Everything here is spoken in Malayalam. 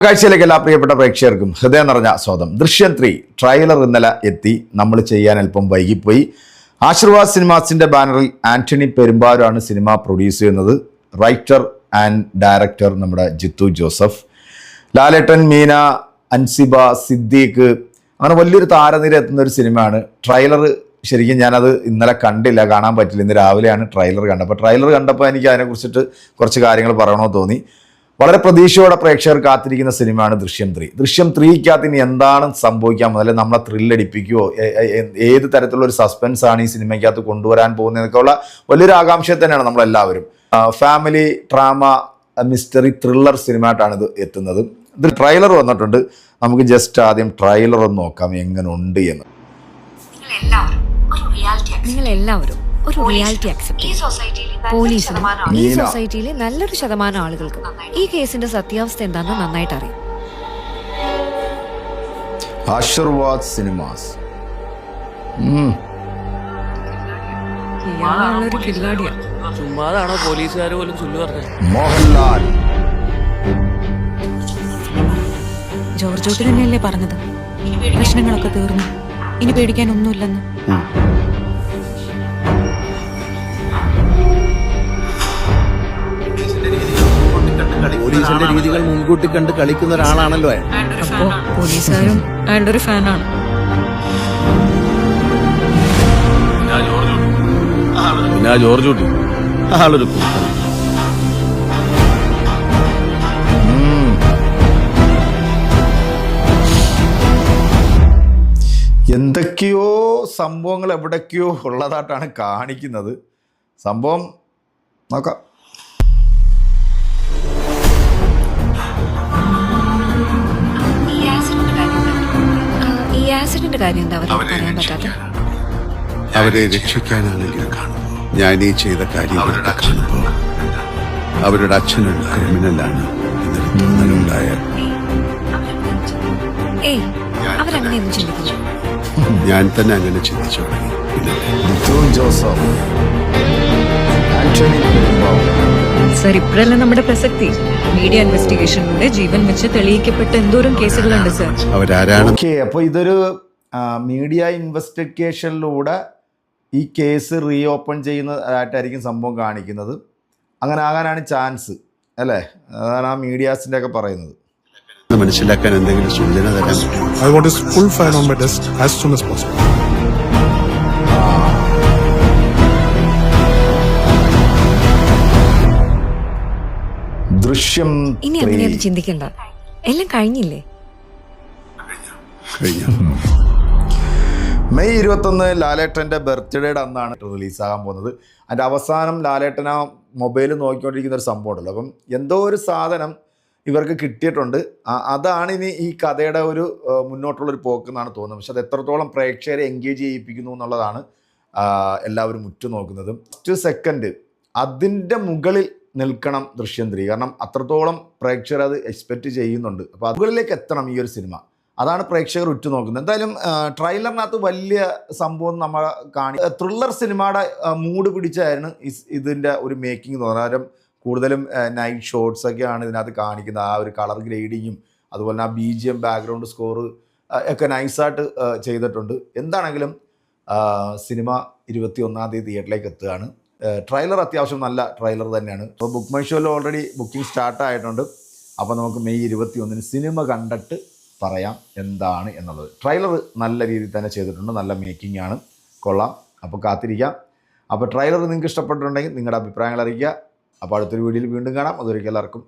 കാഴ്ചയിലേക്ക് എല്ലാ പ്രിയപ്പെട്ട പ്രേക്ഷകർക്കും ഹൃദയം നിറഞ്ഞ സ്വാഗതം. ദൃശ്യം 3 ട്രെയിലർ ഇന്നലെ എത്തി. നമ്മൾ ചെയ്യാൻ അല്പം വൈകിപ്പോയി. ആശീർവാദ് സിനിമാസിന്റെ ബാനറിൽ ആന്റണി പെരുമ്പാവൂരാണ് സിനിമ പ്രൊഡ്യൂസ് ചെയ്യുന്നത്. റൈറ്റർ ആൻഡ് ഡയറക്ടർ നമ്മുടെ ജിത്തു ജോസഫ്. ലാലേട്ടൻ, മീന, അൻസിബ, സിദ്ദീഖ്, അങ്ങനെ വലിയൊരു താരനിര എത്തുന്ന ഒരു സിനിമയാണ്. ട്രെയിലർ ശരിക്കും ഞാനത് ഇന്നലെ കണ്ടില്ല, കാണാൻ പറ്റില്ല. ഇന്ന് രാവിലെയാണ് ട്രെയിലർ കണ്ടത്. അപ്പോൾ ട്രെയിലർ കണ്ടപ്പോൾ എനിക്ക് അതിനെക്കുറിച്ചിട്ട് കുറച്ച് കാര്യങ്ങൾ പറയണമെന്ന് തോന്നി. വളരെ പ്രതീക്ഷയോടെ പ്രേക്ഷകർ കാത്തിരിക്കുന്ന സിനിമയാണ് ദൃശ്യം 3. ദൃശ്യം 3ക്കകത്ത് ഇനി എന്താണ് സംഭവിക്കാൻ പോകുന്നത്, അല്ലെങ്കിൽ നമ്മളെ ത്രില്ലടിപ്പിക്കുമോ, ഏത് തരത്തിലുള്ള ഒരു സസ്പെൻസ് ആണ് ഈ സിനിമയ്ക്കകത്ത് കൊണ്ടുവരാൻ പോകുന്നതൊക്കെ ഉള്ള വലിയൊരു ആകാംക്ഷ തന്നെയാണ് നമ്മളെല്ലാവരും. ഫാമിലി ഡ്രാമ മിസ്റ്ററി ത്രില്ലർ സിനിമയായിട്ടാണ് ഇത് എത്തുന്നത്. ഇത് ട്രെയിലർ വന്നിട്ടുണ്ട്. നമുക്ക് ജസ്റ്റ് ആദ്യം ട്രെയിലർ ഒന്ന് നോക്കാം എങ്ങനെ ഉണ്ട് എന്ന്. നിങ്ങളെല്ലാവരും ഒരു റിയാലിറ്റി അക്സെപ്റ്റ് ചെയ്യും. പോലീസിനും ഈ സൊസൈറ്റിയിലെ നല്ലൊരു ശതമാനം ആളുകൾക്കും ഈ കേസിന്റെ സത്യാവസ്ഥ എന്താണെന്ന് നന്നായിട്ട് അറിയാം. ആശീർവാദ് സിനിമാസ് ചുമ്മാതാണോ പോലീസുകാർ പോലും ചൊല്ലു പറഞ്ഞത്? മോഹൻലാൽ, ജോർജ് കുട്ടി തന്നെയല്ലേ പറഞ്ഞത് പ്രശ്നങ്ങളൊക്കെ തീർന്നു, ഇനി പേടിക്കാനൊന്നുമില്ലെന്ന്. പോലീസിന്റെ രീതികൾ മുൻകൂട്ടി കണ്ട് കളിക്കുന്ന ഒരാളാണല്ലോ. അപ്പോ പോലീസുകാരും അയാളുടെ ഒരു ഫാനാണ്. ജോർജ് കുട്ടി ആളൊരു എന്തൊക്കെയോ സംഭവങ്ങൾ എവിടേക്കോ ഉള്ളതായിട്ടാണ് കാണിക്കുന്നത്. സംഭവം നോക്കാം. ഈ ആക്സിഡന്റ് കാര്യം എന്താ അവരോട് പറയാൻ പറ്റാത്ത? അവരെ രക്ഷിക്കാനാണെങ്കിൽ ഞാൻ ഈ ചെയ്ത കാര്യങ്ങളൊക്കെ കാണുമ്പോൾ അവരുടെ അച്ഛനൊരു ക്രിമിനലാണ് എന്നൊരു തോന്നലുണ്ടായ ഏയ് അവരങ്ങനെയൊന്നും ചിന്തിക്കില്ല. ഞാൻ തന്നെ അങ്ങനെ ചിന്തിച്ചു തുടങ്ങി. ജിത്തു ജോസഫ്, ആന്റണി പെരുമ്പാവൂർ. സർ, ഇപ്പോഴല്ല നമ്മുടെ പ്രസക്തി. മീഡിയ ഇൻവെസ്റ്റിഗേഷനിലൂടെ ജീവൻ വെച്ച് തെളിയിക്കപ്പെട്ട എന്തോരം കേസുകളുണ്ട് സർ. അവരാരാണ്? ഓക്കെ, അപ്പോൾ ഇതൊരു മീഡിയ ഇൻവെസ്റ്റിഗേഷനിലൂടെ ഈ കേസ് റീ ഓപ്പൺ ചെയ്യുന്നതായിട്ടായിരിക്കും സംഭവം കാണിക്കുന്നത്. അങ്ങനെ ആകാനാണ് ചാൻസ് അല്ലേ? അതാണ് ആ മീഡിയാസിൻ്റെ ഒക്കെ പറയുന്നത്. മനസ്സിലാക്കാൻ എന്തെങ്കിലും സൂചന തരാൻ പറ്റും? I want his full file on my desk as soon as possible. ദൃശ്യം ഇനി അങ്ങനെയൊന്നും ചിന്തിക്കണ്ട, എല്ലാം കഴിഞ്ഞില്ലേ? മെയ് 21 ലാലേട്ടൻ്റെ ബർത്ത്ഡേയുടെ അന്നാണ് റിലീസാകാൻ പോകുന്നത്. അതിൻ്റെ അവസാനം ലാലേട്ടൻ ആ മൊബൈൽ നോക്കിക്കൊണ്ടിരിക്കുന്ന ഒരു സംഭവം ഉണ്ടല്ലോ. അപ്പം എന്തോ ഒരു സാധനം ഇവർക്ക് കിട്ടിയിട്ടുണ്ട്. അതാണ് ഇനി ഈ കഥയുടെ ഒരു മുന്നോട്ടുള്ളൊരു പോക്കെന്നാണ് തോന്നുന്നത്. പക്ഷെ അത് എത്രത്തോളം പ്രേക്ഷകരെ എൻഗേജ് ചെയ്യിപ്പിക്കുന്നു എന്നുള്ളതാണ് എല്ലാവരും ഉറ്റുനോക്കുന്നത്. ഫസ്റ്റ് സെക്കൻഡ് അതിൻ്റെ മുകളിൽ നിൽക്കണം ദൃശ്യം 3. കാരണം അത്രത്തോളം പ്രേക്ഷകർ അത് എക്സ്പെക്റ്റ് ചെയ്യുന്നുണ്ട്. അപ്പോൾ അതുകളിലേക്ക് എത്തണം ഈ ഒരു സിനിമ. അതാണ് പ്രേക്ഷകർ ഉറ്റുനോക്കുന്നത്. എന്തായാലും ട്രെയിലറിനകത്ത് വലിയ സംഭവം നമ്മൾ ത്രില്ലർ സിനിമയുടെ മൂഡ് പിടിച്ചായിരുന്നു ഇതിൻ്റെ ഒരു മേക്കിംഗ് തോന്നുന്നത്. കാരണം കൂടുതലും നൈറ്റ് ഷോട്ട്സൊക്കെയാണ് ഇതിനകത്ത് കാണിക്കുന്നത്. ആ ഒരു കളർ ഗ്രേഡിങ്ങും അതുപോലെ തന്നെ ആ BGM ബാക്ക്ഗ്രൗണ്ട് സ്കോറ് ഒക്കെ നൈസായിട്ട് ചെയ്തിട്ടുണ്ട്. എന്താണെങ്കിലും സിനിമ 21-ാം തീയതി തിയേറ്ററിലേക്ക് എത്തുകയാണ്. ട്രെയിലർ അത്യാവശ്യം നല്ല ട്രെയിലർ തന്നെയാണ്. അപ്പോൾ ബുക്ക് മൈ ഷോയിൽ ഓൾറെഡി ബുക്കിംഗ് സ്റ്റാർട്ടായിട്ടുണ്ട്. അപ്പോൾ നമുക്ക് മെയ് 21 സിനിമ കണ്ടിട്ട് പറയാം എന്താണ് എന്നുള്ളത്. ട്രെയിലർ നല്ല രീതിയിൽ തന്നെ ചെയ്തിട്ടുണ്ട്, നല്ല മേക്കിംഗ് ആണ്, കൊള്ളാം. അപ്പോൾ കാത്തിരിക്കാം. അപ്പോൾ ട്രെയിലർ നിങ്ങൾക്ക് ഇഷ്ടപ്പെട്ടിട്ടുണ്ടെങ്കിൽ നിങ്ങളുടെ അഭിപ്രായങ്ങൾ അറിയിക്കുക. അപ്പോൾ അടുത്തൊരു വീഡിയോയിൽ വീണ്ടും കാണാം. അതുവരെയ്ക്കും എല്ലാവർക്കും